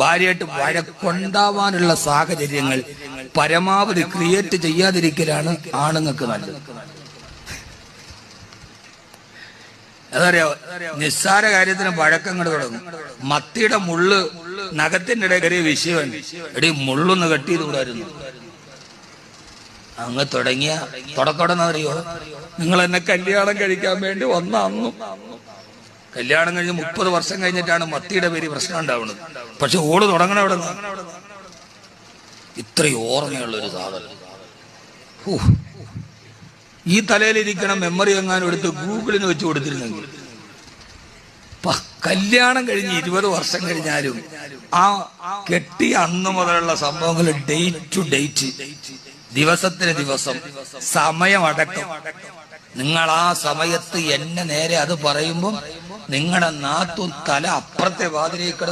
ഭാര്യയായിട്ട് വഴക്കുണ്ടാവാനുള്ള സാഹചര്യങ്ങൾ പരമാവധി ക്രിയേറ്റ് ചെയ്യാതിരിക്കലാണ് ആണുങ്ങൾക്ക് നല്ലത്. അതറിയോ, നിസ്സാര കാര്യത്തിന് വഴക്കങ്ങൾ തുടങ്ങും. മത്തിയുടെ മുള്ള് നഖത്തിന്റെ ഇടയിൽ കയറിയ വിഷയമാണ്. എടീ മുള്ളൊന്ന് കട്ട് ചെയ്ത് കൂടായിരുന്നു. അങ്ങ് തുടങ്ങിയ തുടക്കോടെന്നറിയോ, നിങ്ങൾ എന്നെ കല്യാണം കഴിക്കാൻ വേണ്ടി വന്ന അന്നും കല്യാണം കഴിഞ്ഞ് 30 വർഷം കഴിഞ്ഞിട്ടാണ് മത്തിയുടെ പേര് പ്രശ്നം ഉണ്ടാവുന്നത്. പക്ഷെ ഓള് തുടങ്ങണ അവിടെ ഇത്രയും ഓർമ്മയുള്ളൊരു സാധനം. ഈ തലയിലിരിക്കണം മെമ്മറി എങ്ങാനും എടുത്ത് ഗൂഗിളിന് വെച്ച് കൊടുത്തിരുന്നെങ്കിൽ. കല്യാണം കഴിഞ്ഞ് 20 വർഷം കഴിഞ്ഞാലും ആ കെട്ടിയ അന്ന് മുതലുള്ള സംഭവങ്ങൾ ഡേറ്റ് ടു ഡേറ്റ്, ദിവസത്തിന് ദിവസം, സമയമടക്കം. നിങ്ങൾ ആ സമയത്ത് എന്നെ നേരെ അത് പറയുമ്പോൾ നിങ്ങളുടെ നാത്തും തല അപ്പുറത്തെ വാതിലേക്ക്